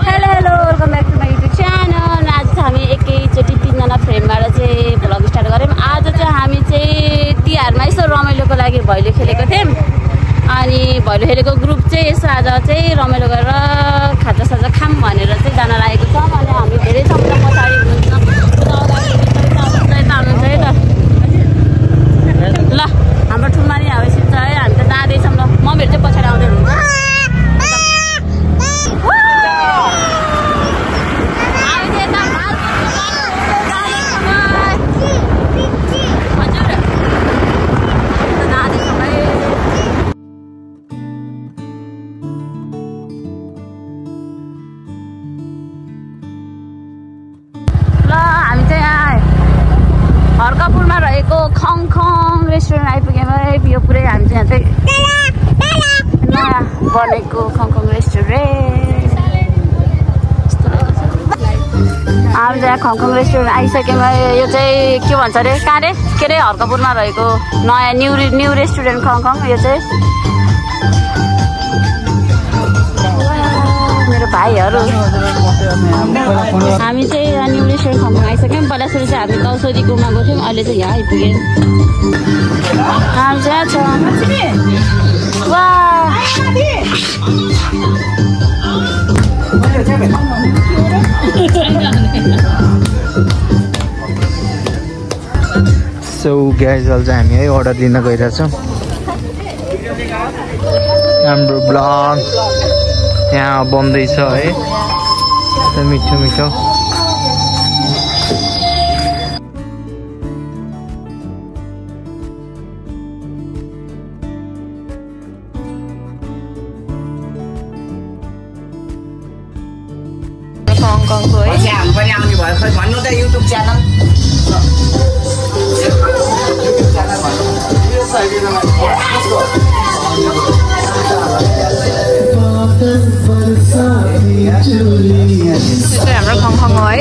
Hello welcome back to my YouTube channel. आज चाहिँ हामी एकैचोटि 3 जना फ्रेन्डबाट चाहिँ भ्लग स्टार्ट गऱ्यौँ। आज चाहिँ हामी चाहिँ तिहारमा यसो रमाइलोको लागि भैलो खेलेको थियौँ। अनि भैलो खेलेको ग्रुप चाहिँ यसो आज चाहिँ रमाइलो गरेर खाजासाजा खाम भनेर चाहिँ जान लागेको छौँ। अनि हामी धेरै छौँ पछाडि हुनुहुन्छ ल हाम्रो ठुल्मानी हावेसिन्छ है। हामी त जाँदैछौँ ल, मम्मीहरू चाहिँ पछाडि आउँदै हुनुहुन्छ। हर्कपुरमा रहेको खङखङ रेस्टुरेन्ट आइपुग्यौँ है। यो पुरै हामी चाहिँ यहाँ चाहिँ नयाँ बनेको खङखङ रेस्टुरेन्ट हामी चाहिँ खङखङ रेस्टुरेन्ट आइसक्यौँ है। यो चाहिँ के भन्छ अरे कहाँ रे के अरे हर्कपुरमा रहेको नयाँ न्यू रेस्टुरेन्ट खङखङ। यो चाहिँ मेरो भाइहरू हामी चाहिँ यहाँ न्यू रेस्टुरेन्ट खङखङ आइसक्यौँ। पहिला सुरु चाहिँ हामी कौसरीकोमा गएको थियौँ, अहिले चाहिँ यहाँ आइपुग्यौँ। हामी चाहिँ छ सो गाइज अहिले चाहिँ हामी है अर्डर दिन गइरहेछौँ। हाम्रो ब्लग यहाँ बन्दैछ है, मिठो मिठो। खङखङको है हामी पनि आउने भयो खै भन्नु त युट्युब च्यानल हाम्रो खङखङ हो है।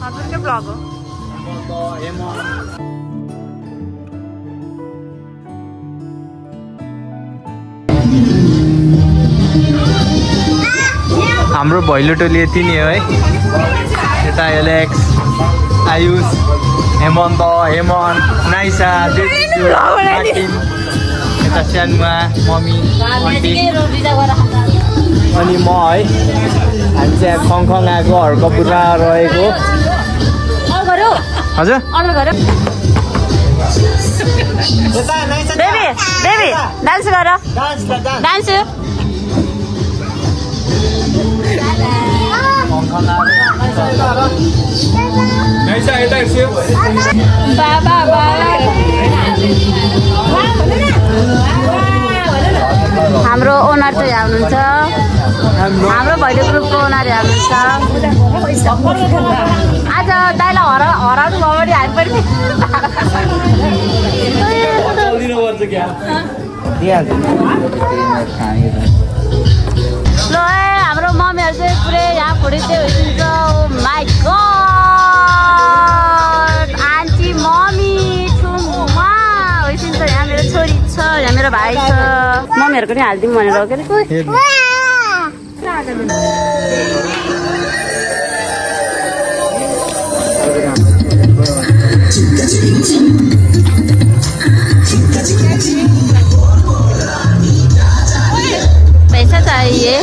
हजुरकै ब्लग हो। हाम्रो भैलो टोली यति नै हो है। यता एलेक्स, आयुष, हेमन्त, हेमन, नाइसा, यता सानुमा, मम्मी, अनि म है। हामी चाहिँ खङखङ आएको हर्कपुरमा रहेको। हजुर बेबी बेबी डान्स गर डान्स हाम्रो ओनर चाहिँ यहाँ हुनुहुन्छ। हाम्रो भैलो ग्रुपको ओनर यहाँ हुनुहुन्छ। आज दाइलाई हराउनु भयो भने हामी पनि ल हाम्रो मम्मीहरू चाहिँ पुरै यहाँ फुडिँदै होइदिन्छ। माई गड आन्टी मम्मी ठुमा होइदिन्छ। यहाँ मेरो छोरी छ, यहाँ मेरो भाइ छ। मम्मीहरूको नि हालिदिउँ भनेर हो के पैसा चाहिए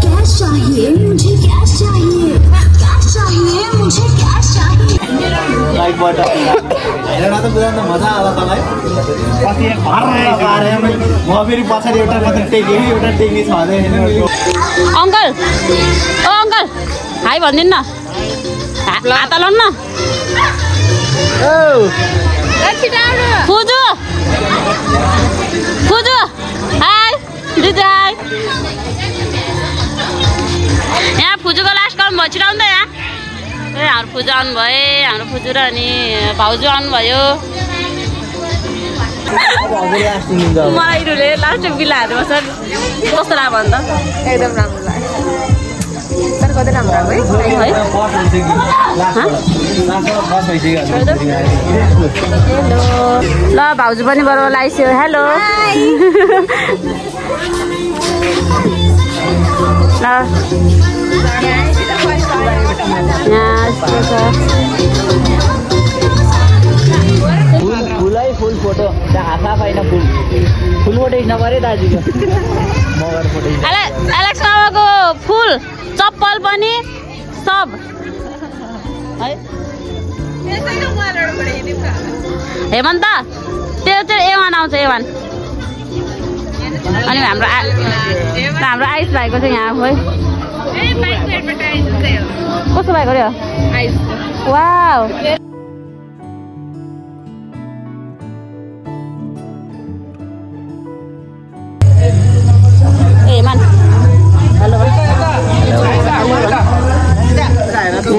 कैश चाहिए मुझे, कैश चाहिए, कैश चाहिए मुझे, कैश चाहिए। मजा आयो मलाई। म फेरि पछाडि एउटा मात्र टेकेँ, एउटा टेक्ने छ अरे। अङ्कल ओ अङ्कल हाई भनिदिनु न, हात लाउनु न। फुजु फुजु हाई दिदी हाई। यहाँ फुजुको लास्ट कम भयो, छिराउनु त यहाँ। ए हाम्रो फुजु आउनु भयो, हाम्रो फुजु र अनि भाउजू आउनुभयो। मलाई इरुले लास्ट बिलाहरू बस्छ कस्तो राम्रो अन्त एकदम राम्रो लाग्यो तर कतै राम्रो है हेलो ल भाउजू पनि बरु लाइस्यो हेलो ल फुलै फुल फोटो हाफा होइन फुल फोटो नगरे दाजुको मगर फोटो एलेक्स मामाको फुल चप्पल पनि सब है हेमन्त त्यो चाहिँ A1 आउँछ A1 अनि हाम्रो आइस भाइको चाहिँ यहाँ खोइ कस्तो भएको रे वाउ हेमन हेलो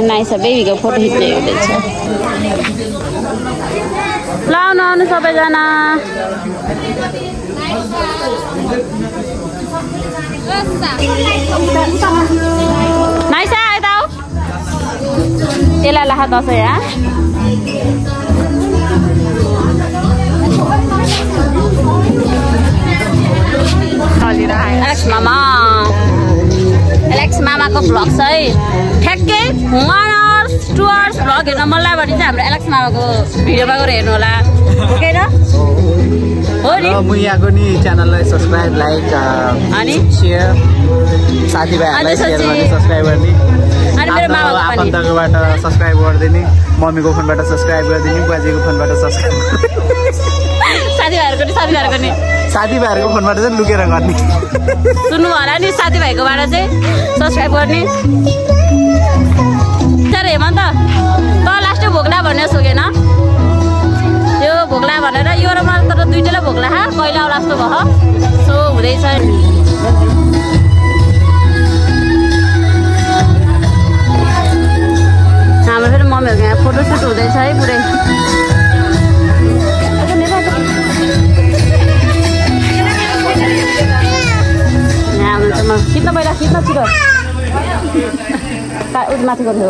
नाइस बेबीको फोटो खिच्दै हुँदैछ ल आउनु सबैजना नाइसा यता आऊ त्यसलाई लाखा दसैँ यहाँ एलेक्स मामाको भ्लग चाहिँ ठ्याक्कै 1 hours 2 hours भ्लग हेर्न मन लाग्यो भने चाहिँ हाम्रो एलेक्स मामाको भिडियोमा गएर हेर्नु होला ओके र हो नि मुयाको नि च्यानललाई सब्स्क्राइब लाइक अनि शेयर साथीभाइहरूलाई शेयर गर्ने सब्स्क्राइब गर्ने अनि मेरो मामाको आफन्तकोबाट सब्स्क्राइब गरिदिने मम्मीको फोनबाट सब्स्क्राइब गरिदिने बाजेको फोनबाट सब्स्क्राइब साथीभाइहरूको फोनबाट चाहिँ लुकेर गर्ने सुन्नु होला नि साथीभाइकोबाट चाहिँ सब्स्क्राइब गर्ने सर हेमन्त त लास्ट भोग्ला भनेर सोगेन यो भोग्ला भनेर यो र मलाई तर दुईटैलाई भोग्ला कहिले आउला जस्तो भयो सो हुँदैछ हाम्रो फेरि मम्मीहरूको यहाँ फोटोसुट हुँदैछ है पुरै खिच्न पहिला खिच्न छिटो माथि गर्नु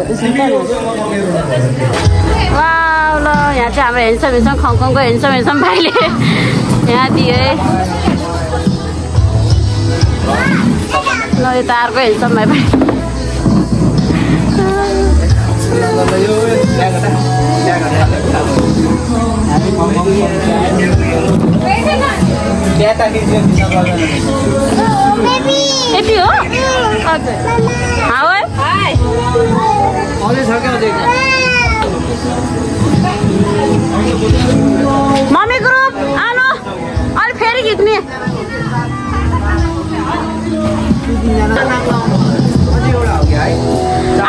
वा ल यहाँ चाहिँ हाम्रो हेन्सम खङखङको हेन्सम भाइले यहाँ दिए ल यता अर्को हेन्सम भाइ यति हो मम्मी ग्रुप आलो अलि फेरि खिच्ने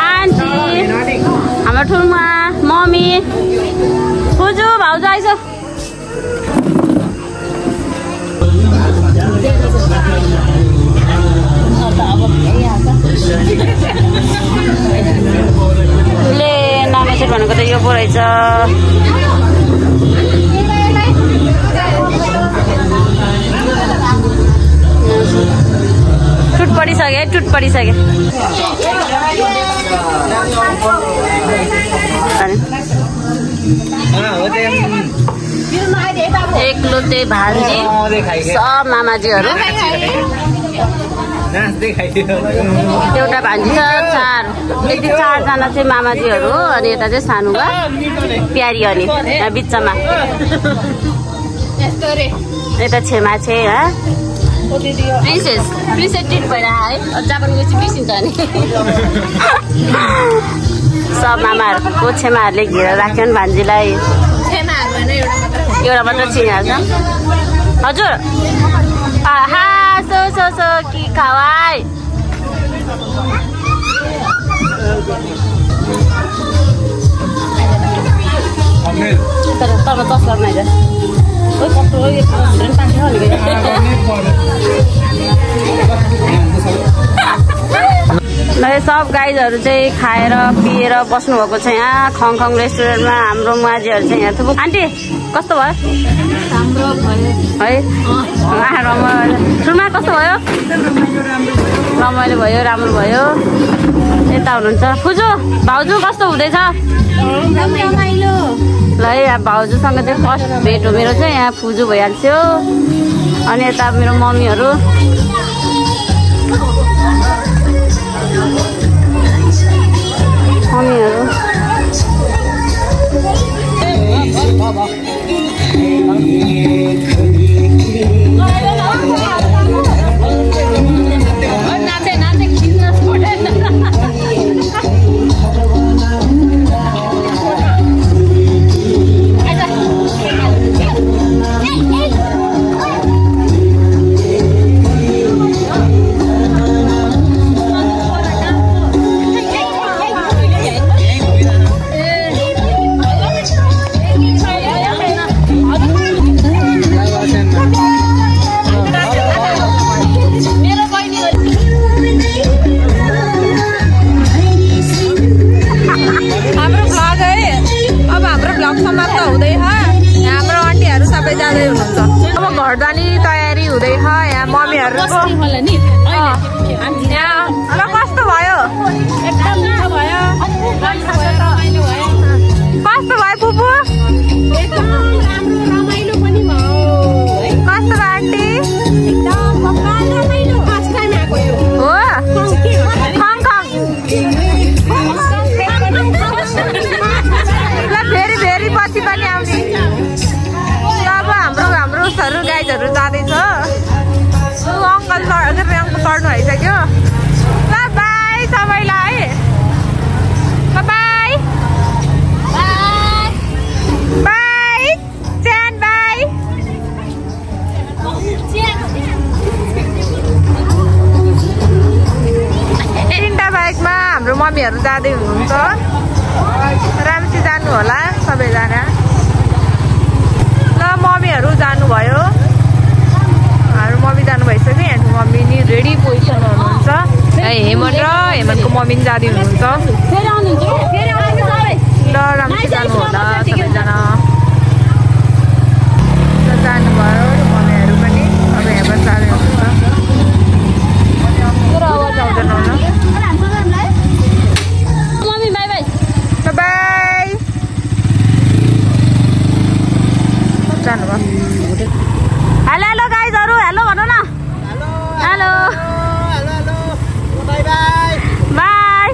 आन्टी हाम्रो ठुलमा मम्मी पुजु भाउजू आइस ले नमेसेट भनेको त यो पो रहेछ टुट पडिसके एकलोटे भान्जी सब मामाजीहरू एउटा भान्जी छ 4 यति 4जना चाहिँ मामाजीहरू अनि यता चाहिँ सानुगा प्यारी अनि यहाँ बिचमा यता छेमा चाहिँ प्रिन्सेस ट्रिट भएर है जापान गएपछि बिर्सिन्छ नि सब मामाहरूको छेमाहरूले घेरेर राख्यो नि भान्जीलाई एउटा मात्र चिनिहाल्छ हजुर सो कि खावाई तर तस्कर नै सब गाइजहरू चाहिँ खाएर पिएर बस्नुभएको छ यहाँ खङखङ रेस्टुरेन्टमा हाम्रो माझीहरू चाहिँ यहाँ थुप्रो आन्टी कस्तो भयो राम्रो भयो है रमाइलो सुनमा कस्तो भयो रमाइलो भयो राम्रो भयो यता हुनुहुन्छ फुजू भाउजू कस्तो हुँदैछ रमाइलो ल है यहाँ भाउजूसँग चाहिँ फर्स्ट भेट हो मेरो चाहिँ यहाँ फुजू भइहाल्थ्यो अनि यता मेरो मम्मीहरू घर जाने तयारी हुँदैछ यहाँ मम्मीहरूको अब कस्तो भयो एकदम मिठो भयो कस्तो भयो पुपु एकदम राम्रो रमाइलो पनि भयो कस्तो भयो आन्टी एकदम बक्का रमाइलो फर्स्ट टाइम आएको यो हो खङ खङ ल फेरि पछि पनि आउने अब हाम्रो गाइजहरू जाँदैछ अङ्कल चढ्नु भइसक्यो ल बाई सबैलाई है बाई बाई च्यान बाई तिनवटा बाइकमा हाम्रो मम्मीहरू जाँदै हुनुहुन्छ राम्ररी जानु होला सबैजना ल मम्मीहरू जानुभयो हाम्रो मम्मी जानु भइसक्यो यहाँ मम्मी नि रेडी पोजिसनमा हुनुहुन्छ हेमन र हेमनको मम्मी नि जाँदै हुनुहुन्छ ल राम्ररी जानु होला सबैजना जानुभयो मम्मीहरू पनि अब हेमन जाँदै हुनुहुन्छ आवाज आउँदैन होला मम्मी बाई बाई बाई जानुभयो हेलो हेलो गाइजहरू हेलो भन न हेलो बाई बाई बाई